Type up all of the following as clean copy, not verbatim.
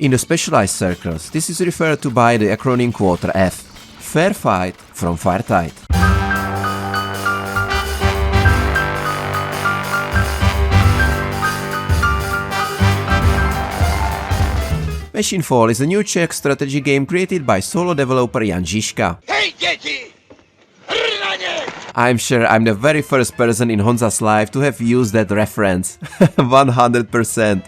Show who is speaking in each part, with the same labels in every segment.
Speaker 1: In the specialized circles, this is referred to by the acronym quote F. Fair fight from FireTight. Machinefall is a new Czech strategy game created by solo developer Jan Žižka. Hey, děti! I'm sure I'm the very first person in Honza's life to have used that reference. 100%.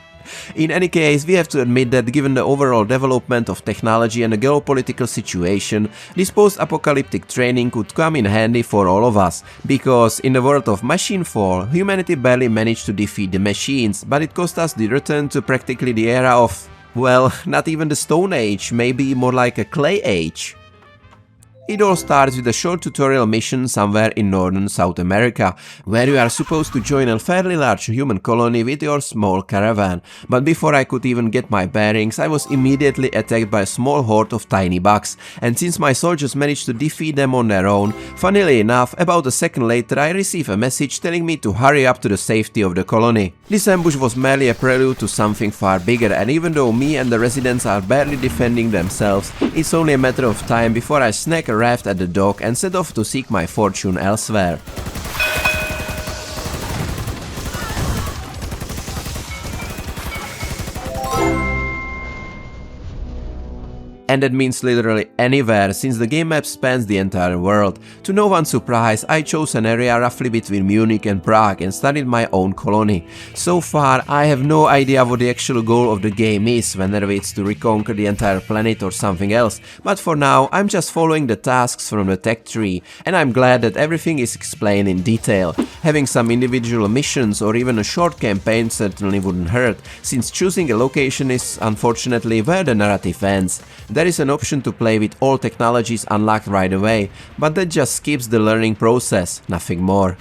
Speaker 1: In any case, we have to admit that given the overall development of technology and the geopolitical situation, this post-apocalyptic training could come in handy for all of us, because in the world of Machinefall, humanity barely managed to defeat the machines, but it cost us the return to practically the era of, well, not even the Stone Age, maybe more like a Clay Age. It all starts with a short tutorial mission somewhere in northern South America, where you are supposed to join a fairly large human colony with your small caravan. But before I could even get my bearings, I was immediately attacked by a small horde of tiny bugs, and since my soldiers managed to defeat them on their own, funnily enough, about a second later I received a message telling me to hurry up to the safety of the colony. This ambush was merely a prelude to something far bigger, and even though me and the residents are barely defending themselves, it's only a matter of time before I snag a raft at the dock and set off to seek my fortune elsewhere. And that means literally anywhere, since the game map spans the entire world. To no one's surprise, I chose an area roughly between Munich and Prague and started my own colony. So far, I have no idea what the actual goal of the game is, whether it's to reconquer the entire planet or something else, but for now, I'm just following the tasks from the tech tree, and I'm glad that everything is explained in detail. Having some individual missions or even a short campaign certainly wouldn't hurt, since choosing a location is unfortunately where the narrative ends. There is an option to play with all technologies unlocked right away, but that just skips the learning process, nothing more.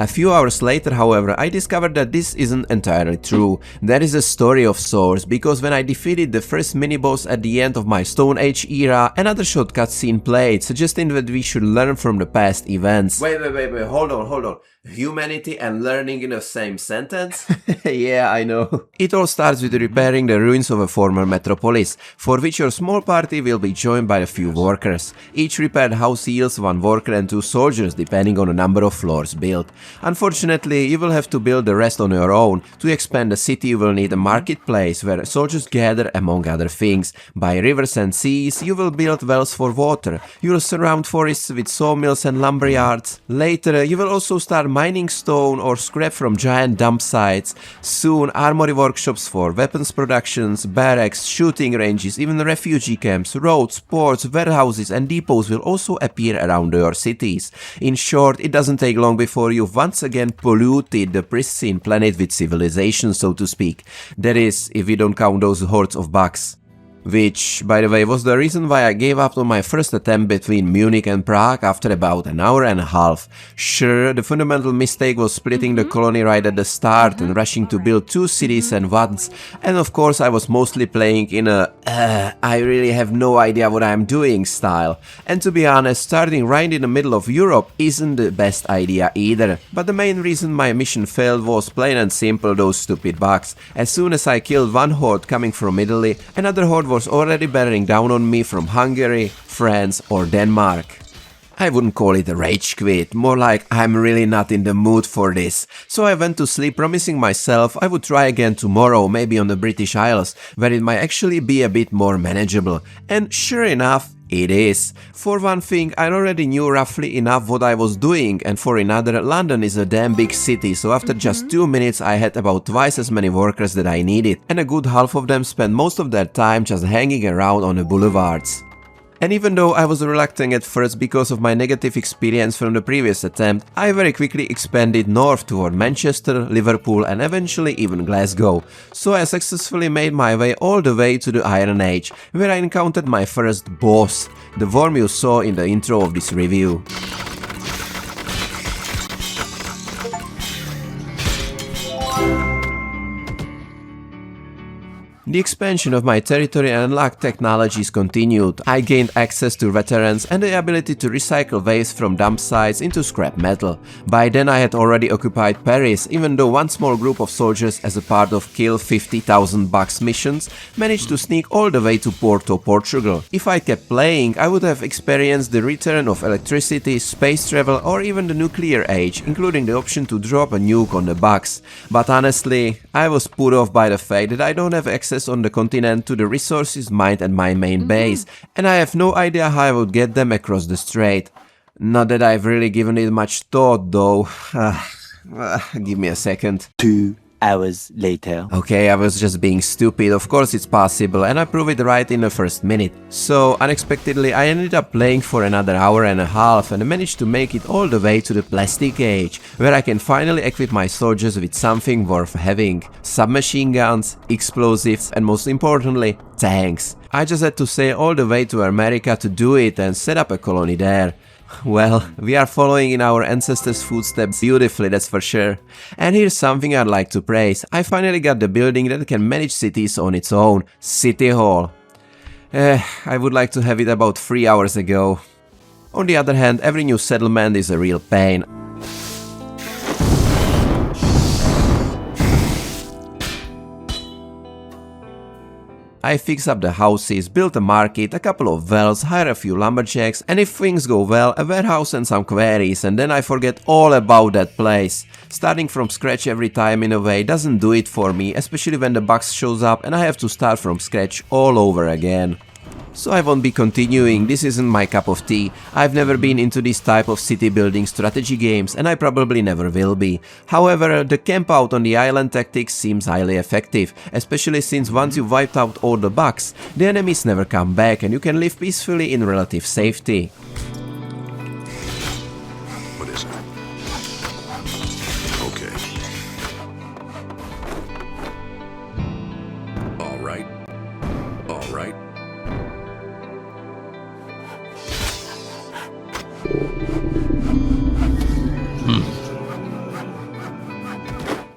Speaker 1: A few hours later, however, I discovered that this isn't entirely true. There is a story of sorts, because when I defeated the first mini-boss at the end of my Stone Age era, another short cutscene played, suggesting that we should learn from the past events. Wait, hold on. Humanity and learning in the same sentence? Yeah, I know. It all starts with repairing the ruins of a former metropolis, for which your small party will be joined by a few workers. Each repaired house yields 1 worker and 2 soldiers, depending on the number of floors built. Unfortunately, you will have to build the rest on your own. To expand the city, you will need a marketplace where soldiers gather, among other things. By rivers and seas, you will build wells for water. You will surround forests with sawmills and lumber yards. Later, you will also start mining stone or scrap from giant dump sites. Soon, armory workshops for weapons productions, barracks, shooting ranges, even refugee camps, roads, ports, warehouses and depots will also appear around your cities. In short, it doesn't take long before you've once again polluted the pristine planet with civilization, so to speak. That is, if we don't count those hordes of bugs. Which, by the way, was the reason why I gave up on my first attempt between Munich and Prague after about an hour and a half. Sure, the fundamental mistake was splitting the colony right at the start and rushing to build 2 cities at once, and of course I was mostly playing in a I really have no idea what I'm doing style. And to be honest, starting right in the middle of Europe isn't the best idea either. But the main reason my mission failed was plain and simple those stupid bugs. As soon as I killed one horde coming from Italy, another horde was already bearing down on me from Hungary, France or Denmark. I wouldn't call it a rage quit, more like I'm really not in the mood for this. So I went to sleep promising myself I would try again tomorrow, maybe on the British Isles, where it might actually be a bit more manageable. And sure enough, it is. For one thing, I already knew roughly enough what I was doing, and for another, London is a damn big city, so after just 2 minutes I had about twice as many workers that I needed, and a good half of them spent most of their time just hanging around on the boulevards. And even though I was reluctant at first because of my negative experience from the previous attempt, I very quickly expanded north toward Manchester, Liverpool and eventually even Glasgow. So I successfully made my way all the way to the Iron Age, where I encountered my first boss, the worm you saw in the intro of this review. The expansion of my territory and unlocked technologies continued. I gained access to veterans and the ability to recycle waste from dump sites into scrap metal. By then I had already occupied Paris, even though one small group of soldiers as a part of Kill 50,000 Bucks missions managed to sneak all the way to Porto, Portugal. If I kept playing, I would have experienced the return of electricity, space travel or even the nuclear age, including the option to drop a nuke on the Bucks. But honestly, I was put off by the fact that I don't have access on the continent to the resources mined at my main base, and I have no idea how I would get them across the strait. Not that I've really given it much thought though. Give me a second.
Speaker 2: 2 hours later.
Speaker 1: Okay, I was just being stupid. Of course it's possible, and I proved it right in the first minute. So, unexpectedly, I ended up playing for another hour and a half and managed to make it all the way to the plastic age, where I can finally equip my soldiers with something worth having. Submachine guns, explosives, and most importantly, tanks. I just had to sail all the way to America to do it and set up a colony there. Well, we are following in our ancestors' footsteps beautifully, that's for sure. And here's something I'd like to praise. I finally got the building that can manage cities on its own. City Hall. I would like to have it about 3 hours ago. On the other hand, every new settlement is a real pain. I fix up the houses, build a market, a couple of wells, hire a few lumberjacks, and if things go well, a warehouse and some quarries, and then I forget all about that place. Starting from scratch every time in a way doesn't do it for me, especially when the Bucks shows up and I have to start from scratch all over again. So I won't be continuing, this isn't my cup of tea. I've never been into this type of city building strategy games and I probably never will be. However, the camp out on the island tactic seems highly effective, especially since once you've wiped out all the Bucks, the enemies never come back and you can live peacefully in relative safety.
Speaker 3: What is it? Okay. All right. All right.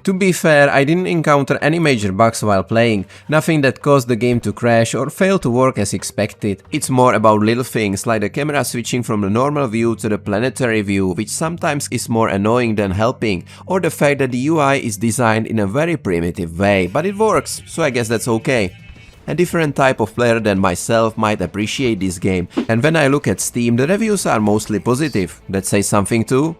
Speaker 1: To be fair, I didn't encounter any major bugs while playing, nothing that caused the game to crash or fail to work as expected. It's more about little things like the camera switching from the normal view to the planetary view, which sometimes is more annoying than helping, or the fact that the UI is designed in a very primitive way, but it works, so I guess that's okay. A different type of player than myself might appreciate this game, and when I look at Steam, the reviews are mostly positive. That says something too.